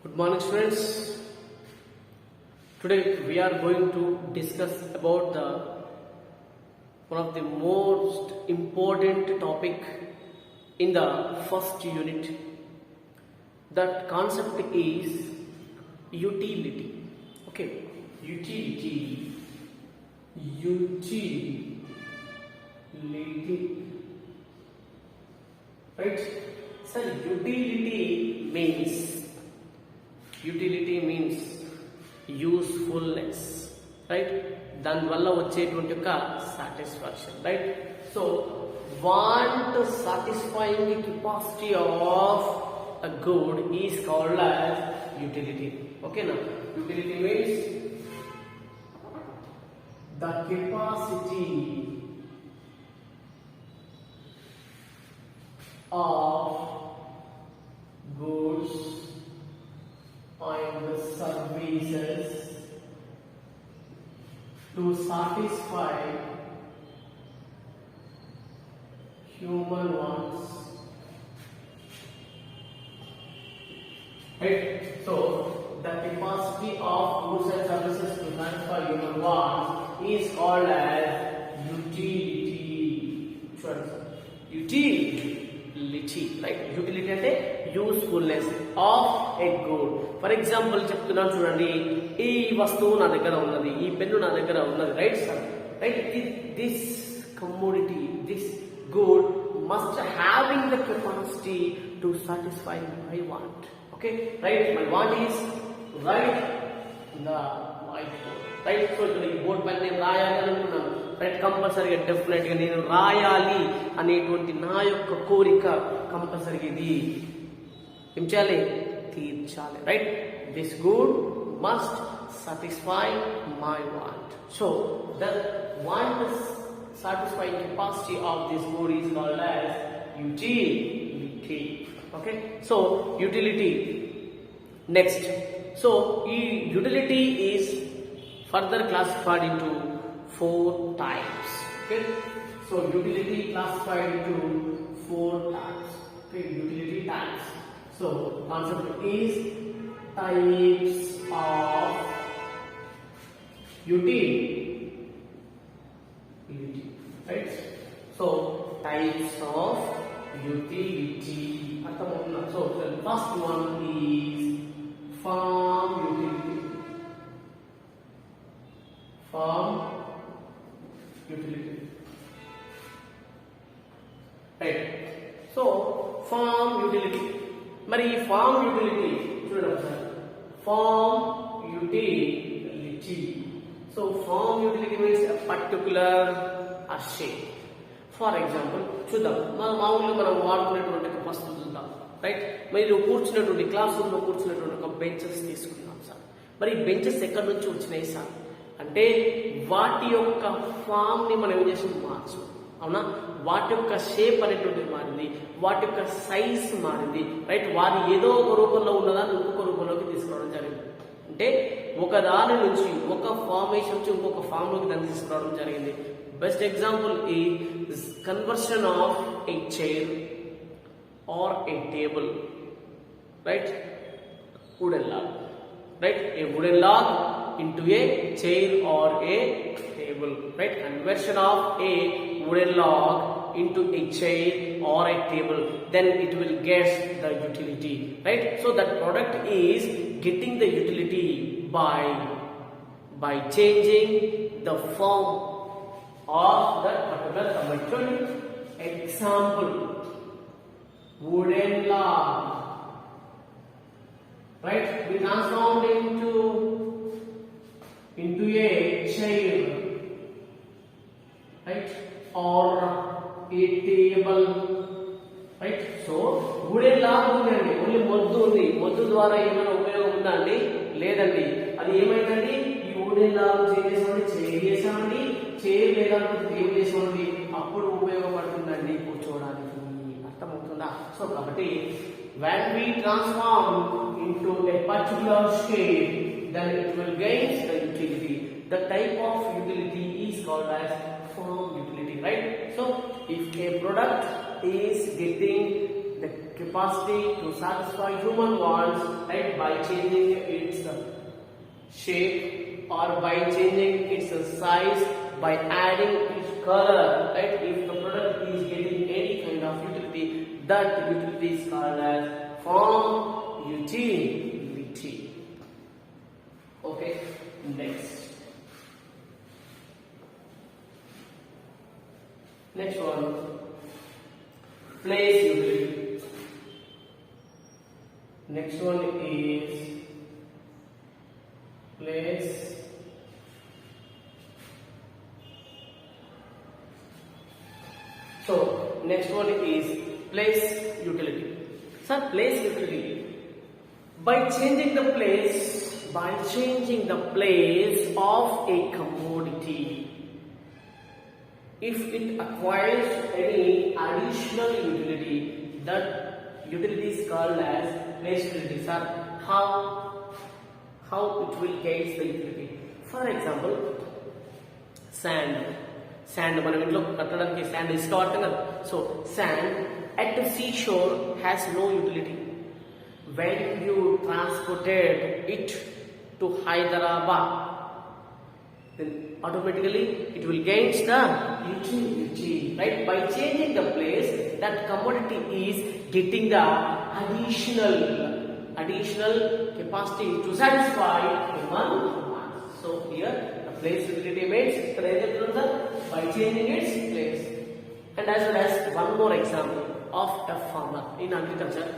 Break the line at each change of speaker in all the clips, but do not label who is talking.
Good morning, students. Today we are going to discuss about one of the most important topic in the first unit. That concept is utility. Okay, utility. Right? So utility means usefulness, right? దాని వల్ల వచ్చేటువంటి ఒక satisfaction, right? So want satisfying capacity of a good is called as utility. Okay, now utility means the capacity of goods and services to satisfy human wants. Right? So the capacity of goods and services to satisfy human wants is called as utility. Utility, right? Utility అంటే usefulness of a good. For example చెప్తున్నాను చూడండి, ఈ వస్తువు నా దగ్గర ఉన్నది, ఈ pen నా దగ్గర ఉన్నది, right sir? Right, this commodity, this good must having the capacity to satisfy my want. Okay, right? My want is right in the white board, right? So ఇక్కడ ఈ బోర్డు పైన నేను రాయాలి అనుకున్నాను, రైట్? కంపల్సరీగా డెఫినెట్గా నేను రాయాలి అనేటువంటి నా యొక్క కోరిక కంపల్సరీగా ఇది ఏం చేయాలి? తీర్చాలి, right? This good must satisfy my want. So the want satisfying capacity of this good is called as utility. Okay, so utility. Next, so utility is further classified into 4 types. Okay, so utility classified into 4 types. Okay, utility types. So concept is types of utility. Right? So types of utility. So the first one is farm utility. Farm utility. Right? So farm utility. Mari farm utility చూడండి sir, farm utility. So farm utility means a particular shape. For example చూద్దాం, మామూలుగా మనం వాడుకునేటువంటి ఒక వస్తువు చూద్దాం, right? మీరు కూర్చున్నటువంటి class రూమ్లో కూర్చున్నటువంటి ఒక బెంచెస్ తీసుకున్నాం సార్. మరి ఈ బెంచెస్ ఎక్కడి నుంచి వచ్చినాయి సార్ అంటే వాటి యొక్క ఫామ్ ని మనం ఏం చేసి మార్చు, అవునా? వాటి యొక్క షేప్ అనేటువంటిది మారింది, వాటి యొక్క సైజ్ మారింది, రైట్? వారి ఏదో ఒక రూపంలో ఉన్నదాన్ని ఇంకొక రూపంలోకి తీసుకురావడం జరిగింది. అంటే ఒక దాని నుంచి ఒక ఫార్మేషన్ నుంచి ఇంకొక ఫామ్ లోకి దాన్ని తీసుకురావడం జరిగింది. Best example is conversion of a chair or a table, right? Wooden log, right? A wooden log into a chair or a table, right? Conversion of a wooden log into a chair or a table, then it will get the utility, right? So that product is getting the utility by changing the form of that particular conversion. Example, wooden log, right? We transformed into a chair, right? Or a table, right? So wooden log ఉందండి, only మొద్దు ఉంది, మొద్దు ద్వారా ఏమైనా ఉపయోగం ఉందా అండి? లేదండి. అది ఏమైందండి? ఈ వుడెన్ లాగ్ చేసేసామండి, చైర్ చేసామండి, చైర్ లేదా టేబుల్ చేసామండి, అప్పుడు ఉపయోగపడుతుందండి కూర్చోవడానికి. అర్థమవుతుందా? సో కాబట్టి when we transform into a particular shape, then it will gain the utility. The type of utility is called as farm utility, right? So if a product is getting the capacity to satisfy human wants, right, by changing its shape or by changing its size, by adding its color, right. If the product is getting any kind of utility, that utility is called as form utility. Okay, next one, place utility. Next one is place so next one is place utility. Sir, place utility, by changing the place of a commodity, if it acquires any additional utility, that utility is called as place utility. Sir, how it will gain the utility? For example, sand మనం ఇంట్లో కట్టడానికి sand ఇసుక వాడతాం కదా. So sand at the seashore has no utility. When you transported it to Hyderabad, then automatically it will gain the utility, right? By changing the place, that commodity is getting the additional capacity to satisfy human wants. So here the place utility means by changing its place. And as well as one more example of a farmer in agriculture.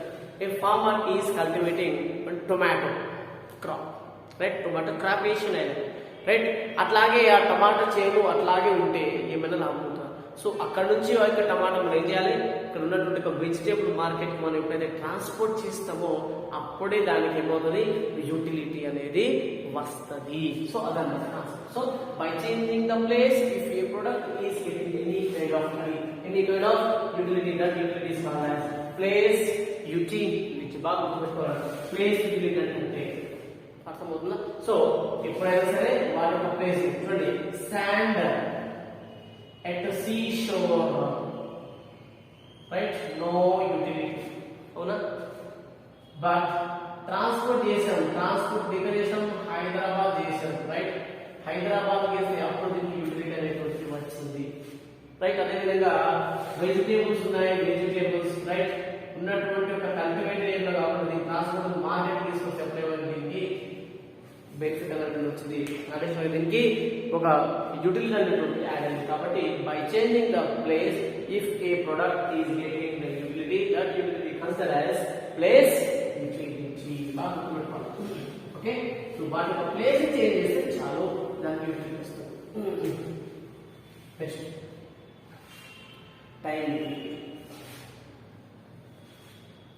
A farmer is cultivating tomato crop, right? Tomato crop వేసిన, right. అట్లాగే ఆ టమాటా చేను అట్లాగే ఉంటే ఏమైనా లాభం ఉంటుందా? So అక్కడ నుంచి ఇక్కడ టమాటా మనం ఏం చేయాలి, ఇక్కడ ఉన్నటువంటి ఒక వెజిటేబుల్ మార్కెట్ మనం ఎప్పుడైతే ట్రాన్స్పోర్ట్ చేస్తామో అప్పుడే దానికి ఏమవుతుంది, యూటిలిటీ అనేది వస్తుంది. సో అదన్నమాట. So by changing the place, if A product is getting any kind of utility, that utility is called as place utility. బాగా గుర్తుపెట్టుకోవాలి, ప్లేస్ యూటిలిటీ అంటే అర్థమవుతుందా? సో ఎప్పుడైనా సరే వాటి యొక్క ప్లేస్ చూడండి, sand at the seashore, right, no utility, అవునా. బట్ ట్రాన్స్పోర్ట్ చేసాం హైదరాబాద్ చేసాం, రైట్. హైదరాబాద్ చేస్తే అప్పుడు దీనికి యూటిలిటీ అనేటువంటి వచ్చింది, రైట్. అదేవిధంగా వెజిటేబుల్స్ ఉన్నాయి, రైట్, ఉన్నటువంటి ఒక కల్టివేటెడ్ ఏరియా కాబట్టి ట్రాన్స్పోర్ట్ మార్కెట్ తీసుకొస్తే ఎప్పుడేమైనా దీనికి బెనిఫిట్ అనేటువంటి వచ్చింది. అంటే దీనికి ఒక యూటిలిటీ అనేటువంటి యాడ్ అయింది. కాబట్టి by changing the place, if A product is getting the utility, that utility consider as place utility. బాగా గుర్తుపెట్టుకోవాలి. ఓకే, సో వాటి యొక్క ప్లేస్ చేంజ్ చేస్తే చాలు, దానికి యూటిలిటీ వస్తుంది. Next time utility.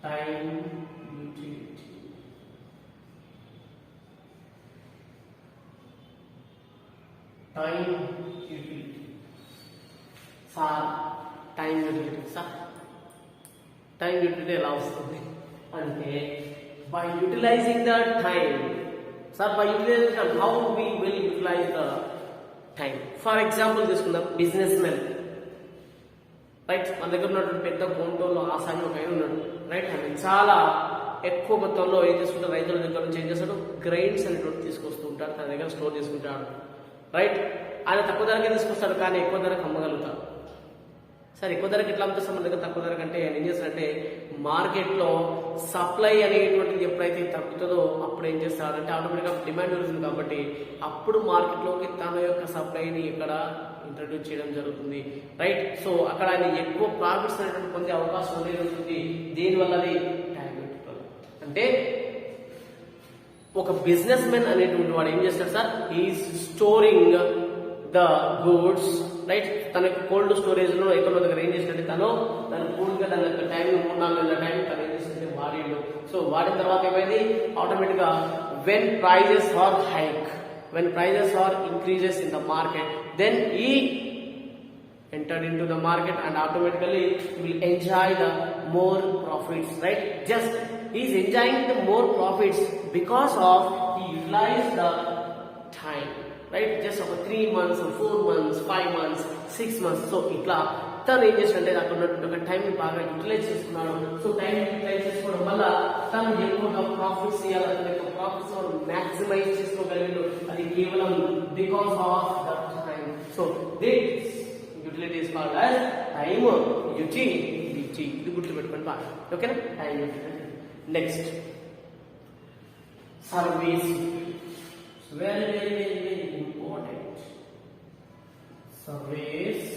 Time utility, time utility. Sir time utility, sir time utility ఎలా వస్తుంది అంటే by utilising the time. Sir by utilising, how we will utilise the time? For example తీసుకుందాం, business men, right. మన దగ్గర ఉన్నటువంటి పెద్ద కోంటోలో ఆసామి ఒక ఆయన ఉన్నాడు, రైట్. ఆయన చాలా ఎక్కువ మొత్తంలో ఏం చేసుకుంటారు, రైతుల దగ్గర నుంచి ఏం చేస్తాడు, గ్రెయిన్స్ అనేటువంటి తీసుకొస్తూ ఉంటాడు, తన దగ్గర స్టోర్ చేసుకుంటాడు, రైట్. ఆయన తక్కువ ధరకే తీసుకొస్తాడు కానీ ఎక్కువ ధరకు అమ్మగలుగుతాడు. సరే, ఎక్కువ ధరకి ఎట్లా అమ్ముతారు మన దగ్గర తక్కువ ధరకంటే ఆయన ఏం చేస్తాడంటే మార్కెట్లో సప్లై అనేటువంటిది ఎప్పుడైతే తగ్గుతుందో అప్పుడు ఏం చేస్తాడంటే ఆటోమేటిక్గా డిమాండ్ పెరుగుతుంది కాబట్టి అప్పుడు మార్కెట్లోకి తన యొక్క సప్లైని ఇక్కడ ఇంట్రడ్యూస్ చేయడం జరుగుతుంది, రైట్. సో అక్కడ ఆయన ఎక్కువ ప్రాఫిట్స్ అనేటువంటి పొందే అవకాశం అనేది ఉంటుంది. దీనివల్ల అది టైం అంటే ఒక బిజినెస్ మెన్ అనేటువంటి వాడు ఏం చేస్తాడు sir, is storing the goods, right. తన యొక్క కోల్డ్ స్టోరేజ్ లో ఎక్కడో దగ్గర ఏం చేసినట్టే దాని కూల్ గా దాని యొక్క టైం 3-4 నెలల టైం తను ఏం చేసినట్టే వాడిండు. సో వాడిన తర్వాత ఏమైంది, ఆటోమేటిక్ గా when prices are increases in the market, then he entered into the market and automatically will enjoy the more profits, right. Just he is enjoying the more profits because of he utilized the time, right. Just over 3 months, 4 months, 5 months, 6 months. So itla తను ఏం చేసినట్టే అక్కడ ఉన్నటువంటి ఒక time ని బాగా utilise చేసుకున్నాడు. So time utilise చేసుకోవడం వల్ల తను ఎక్కువగా ప్రాఫిట్స్ ఇవ్వాలి, ప్రాఫిట్స్ మ్యాక్సిమైజ్ చేసుకోగలిగాడు. అది కేవలం because of that time. So this utility is called as time utility. ఇది గుర్తుపెట్టుకోండి బాగా, ఓకేనా? Time utility. Next service. Very very very very important. Service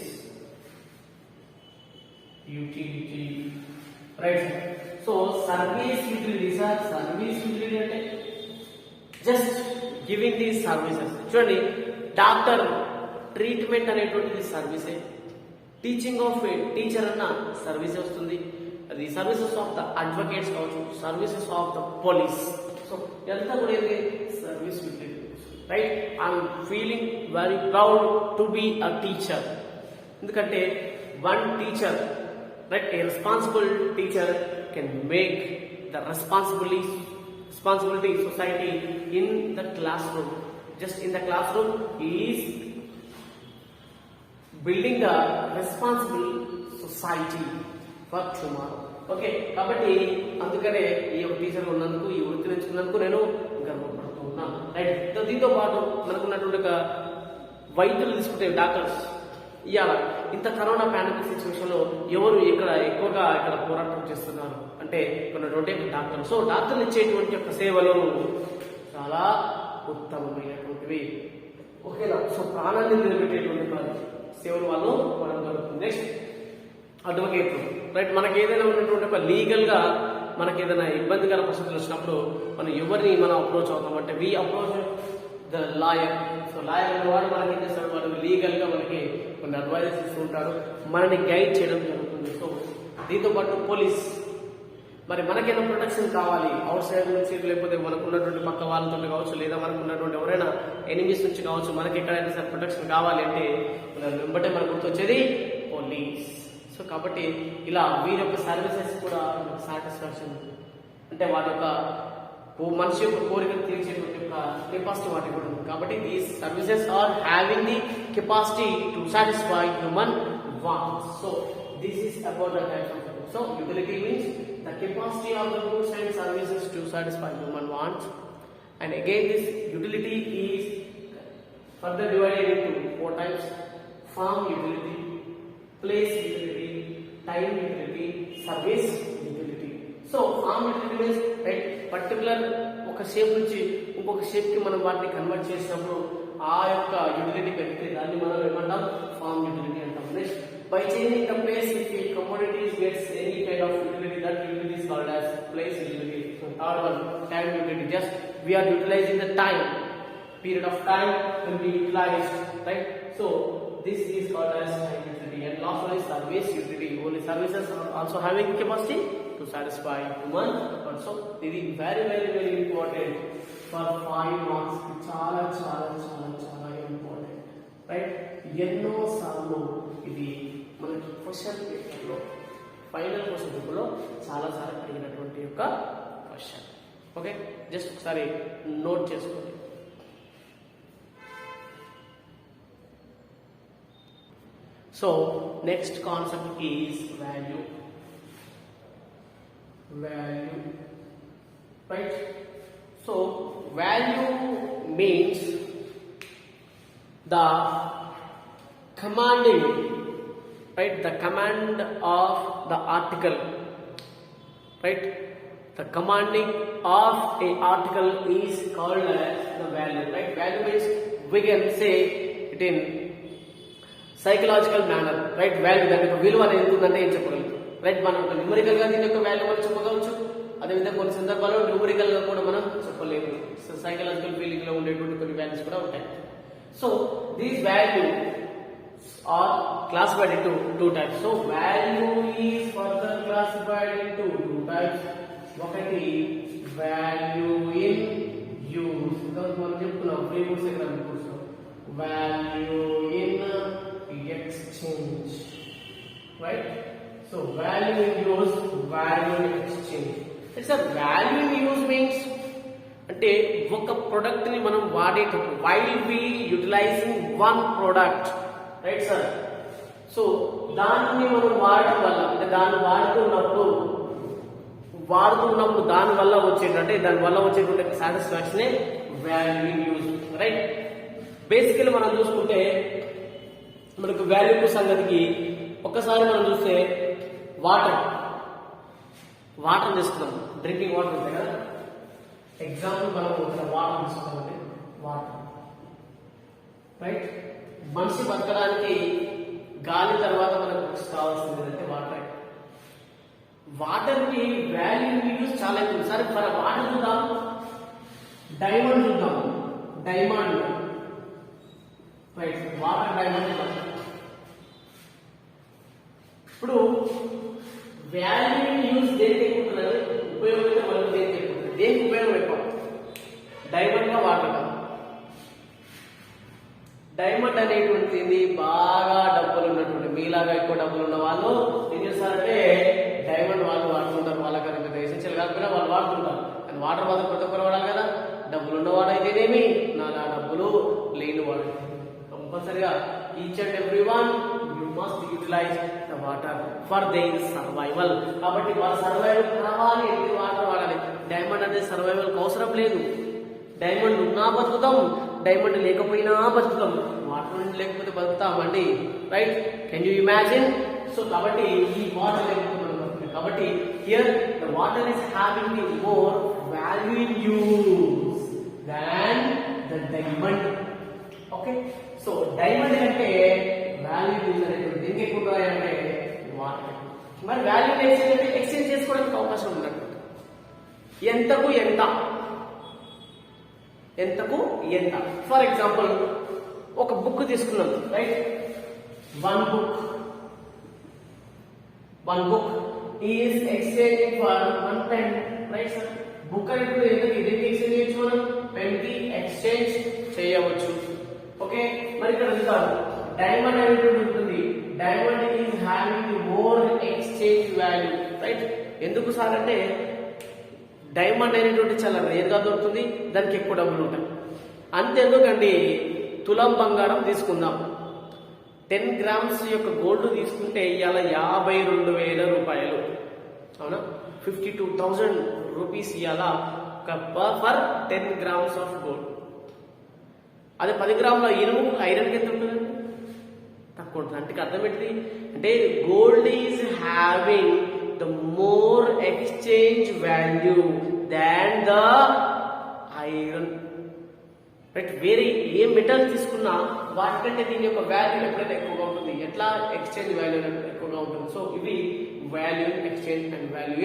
utility, right? So service utility sir, service utility అంటే just giving the services. చూడండి, doctor treatment అనేటువంటిది సర్వీసే, teaching of A teacher అన్న service వస్తుంది, అది సర్వీసెస్ ఆఫ్ ద అడ్వకేట్స్ కావచ్చు, services of the police. So ఇదంతా కూడా ఏంటి? Service utility, right? I'm feeling very proud to be a teacher. ఎందుకంటే one teacher, right, a responsible teacher can make the responsibility society in the classroom. Just in the classroom he is building the responsible society for tomorrow. Okay, కాబట్టి అందుకనే ఈ యొక్క teacher ఉన్నందుకు, ఈ వృత్తిని ఎంచుకున్నందుకు నేను గర్వపడుతూ ఉన్నాను, రైట్? దీంతో పాటు మనకున్నటువంటి ఒక వైద్యులు తీసుకుంటే డాక్టర్స్, ఇవాళ ఇంత కరోనా పాండమిక్ సిచ్యువేషన్ లో ఎవరు ఎక్కువగా ఇక్కడ పోరాటం చేస్తున్నారు అంటే ఉన్నటువంటి డాక్టర్లు. సో డాక్టర్లు ఇచ్చేటువంటి యొక్క సేవలు చాలా ఉత్తమమైనటువంటివి, ఓకేనా? సో ప్రాణాన్ని నిలబెట్టేటువంటి సేవలు వాళ్ళు మనం జరుగుతుంది. నెక్స్ట్ అడ్వకేట్లు, రైట్? మనకి ఏదైనా ఉన్నటువంటి ఒక లీగల్ గా మనకి ఏదైనా ఇబ్బందికర పరిస్థితులు వచ్చినప్పుడు మనం ఎవరిని మనం అప్రోచ్ అవుతాం అంటే we approach the lawyer. So lawyer అనేవాడు మనకి ఏం చేస్తాడు? వాడు లీగల్ గా మనకి కొన్ని అడ్వైజెస్ ఇస్తూ ఉంటాడు, మనని గైడ్ చేయడం జరుగుతుంది. సో దీంతో పాటు పోలీస్, మరి మనకేదో ప్రొటెక్షన్ కావాలి అవుట్ సైడ్ నుంచి, లేకపోతే మనకు ఉన్నటువంటి పక్క వాళ్ళతో కావచ్చు, లేదా మనకు ఉన్నటువంటి ఎవరైనా ఎనిమీస్ నుంచి కావచ్చు, మనకి ఎక్కడైనా సరే ప్రొటెక్షన్ కావాలి అంటే వెంబటే మనకు గుర్తొచ్చేది పోలీస్. సో కాబట్టి ఇలా వీరి యొక్క సర్వీసెస్ కూడా సాటిస్ఫాక్షన్ అంటే వాళ్ళ యొక్క మనిషి యొక్క కోరికను తీర్చేటువంటి యొక్క కెపాసిటీ వాటికి కూడా ఉంది. కాబట్టి these services are having the capacity to satisfy human wants. So this is about the types of. So utility means the capacity of the goods and services to satisfy human wants. And again this utility is further divided into 4 types: form utility, place utility, time utility, service utility. So form utility means, right, particular ఒక shape నుంచి ఇంకొక shape కి మనం వాటిని convert చేసినప్పుడు ఆ యొక్క utility పెరిగితే దాన్ని మనం ఏమంటాం? ఫార్మ్ యూటిలిటీ అంటాం. Next, by changing the place if A commodities gets any kind of utility, that utility is called as place utility. So third one, time utility, just we are utilizing the time, period of time will be utilized, right? So this is called as time utility. And last one is service utility. Only services are also having capacity to satisfy human. Also this is very very very important for 5 marks. చాలా చాలా చాలా చాలా important, right? ఎన్నో సార్లు ఇది మనకి question పేపర్లో, final question పేపర్లో చాలా సార్లు అడిగినటువంటి యొక్క క్వశ్చన్. ఓకే, జస్ట్ ఒకసారి నోట్ చేసుకోండి. So next concept is value. Value, right? So value means the commanding, right? The command of the article, right? The commanding of a article is called as the value, right? Value means we can say it in psychological manner, right? Value, దాని యొక్క విలువ అనేది ఉంటుందంటే ఏం చెప్పగలుగుతాం, right? మనం numerical గా దీని యొక్క వాల్యూ మనం చెప్పగలవచ్చు, అదేవిధంగా కొన్ని సందర్భాల్లో న్యూమరికల్ గా కూడా మనం చెప్పలేము. సైకలాజికల్ ఫీలింగ్ లో ఉండేటువంటి కొన్ని వాల్యూస్ కూడా ఉంటాయి. So these value are classified into 2 types. So value is further classified into 2 types. ఒకటి వాల్యూ ఇన్ యూజ్, మనం చెప్పుకున్నాం ఫ్రీ బుక్స్ ఎగ్జాంపుల్ కోసం. Value in exchange, right? So value in use, value in exchange. It's a value in use means అంటే ఒక product ని మనం వాడేటప్పుడు, while we utilizing one product, right sir? So దాన్ని మనం వాడటం వల్ల అంటే దాన్ని వాడుతున్నప్పుడు దాని వల్ల వచ్చేటంటే దాని వల్ల వచ్చేటువంటి satisfaction value in use, right? Basically మనం చూసుకుంటే మనకు వాల్యూ సంగతికి ఒక్కసారి మనం చూస్తే వాటర్ తీసుకున్నాం, డ్రింకింగ్ వాటర్ ఉంటాయి కదా. ఎగ్జాంపుల్ మనం ఇక్కడ వాటర్ తీసుకున్నామంటే వాటర్, రైట్? మనిషి బతకడానికి గాలి తర్వాత మనకు కావాల్సింది ఏంటంటే వాటర్. వాటర్ కి వాల్యూ యూజ్ చాలా ఎక్కువ. సరే మన వాటర్ చూద్దాం, డైమండ్ చూద్దాం. Diamond, right? Water diamond. ఇప్పుడు వాల్యూ యూజ్ దేనికి ఎక్కువ, ఉపయోగం మనం దేనికి ఎక్కువ, దేనికి ఉపయోగం ఎక్కువ? డైమండ్ గా వాటర్ గా? డైమండ్ అనేటువంటిది బాగా డబ్బులు ఉన్నటువంటి, మీలాగా ఎక్కువ డబ్బులు ఉన్న వాళ్ళు ఏం చేస్తారంటే డైమండ్ వాళ్ళు వాడుతుంటారు. వాళ్ళకి పెద్ద ఎసెన్షియల్ కాకపోయినా వాళ్ళు వాడుతుంటారు. కానీ వాటర్ మాత్రం కొత్త కొర వాడాలి కదా. డబ్బులు ఉన్నవాడు అయితేనేమి, నాలా డబ్బులు లేని వాడు కంపల్సరిగా each and every one you must utilise the water for their survival. కాబట్టి వాళ్ళ సర్వైవల్ కావాలి అంటే వాటర్ వాడాలి. డైమండ్ అనేది సర్వైవల్ అవసరం లేదు. డైమండ్ ఉన్నా బతుకుతాం, డైమండ్ లేకపోయినా బతుకుతాం. వాటర్ లేకపోతే బతుకుతామండి, right? Can you imagine? So కాబట్టి ఈ వాటర్ లేకపోతే కాబట్టి here the water is having the more value in use than the diamond. Okay, so diamond అంటే వాల్యూ యూజ్ అనేటువంటి దీనికి ఎక్కువ అంటే వాటర్. మరి వాల్యూ ఎక్స్చేంజ్ చేసుకోవడానికి అవకాశం ఉన్నట్టు. ఎంతకు ఎంత. ఫర్ ఎగ్జాంపుల్ ఒక బుక్ తీసుకున్నాం, right? One book is exchanging for one pen, right sir? Book అనేది ఎందుకు ఇదేంటి ఎక్స్చేంజ్ చేయొచ్చు, మనం పెన్ కి ఎక్స్చేంజ్ చేయవచ్చు. ఓకే, మరి ఇక్కడ చూద్దాం. డైమండ్ అనేటువంటి ఉంటుంది. Diamond is having the more exchange value, right? ఎందుకు సార్ అంటే డైమండ్ అనేటువంటి చాలా రేర్ గా దొరుకుతుంది, దానికి ఎక్కువ డబ్బులు ఉంటాయి. అంతెందుకండి, తులం బంగారం తీసుకుందాం. 10 గ్రామ్స్ యొక్క గోల్డ్ తీసుకుంటే ఇవాళ 52,000 రూపాయలు, అవునా? 52,000 రూపీస్ ఇవాళ ఫర్ 10 గ్రామ్స్ ఆఫ్ గోల్డ్. అదే 10 గ్రాముల ఇనుము ఐరన్కి ఎంత ఉంటుంది? తక్కువ ఉంటుంది. అంటే అర్థం ఏంటిది అంటే gold is having the more exchange value than the iron, right? వేరే ఏ మెటల్ తీసుకున్నా వాటికంటే దీని యొక్క వాల్యూ ఎప్పుడైతే ఎక్కువగా ఉంటుంది. ఎట్లా? ఎక్స్చేంజ్ వాల్యూ ఎక్కువగా ఉంటుంది. సో ఇవి value in exchange and value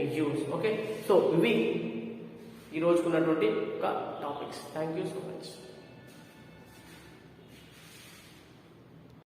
in use. Okay, so ఇవి ఈ రోజుకున్నటువంటి ఒక topics. Thank you so much.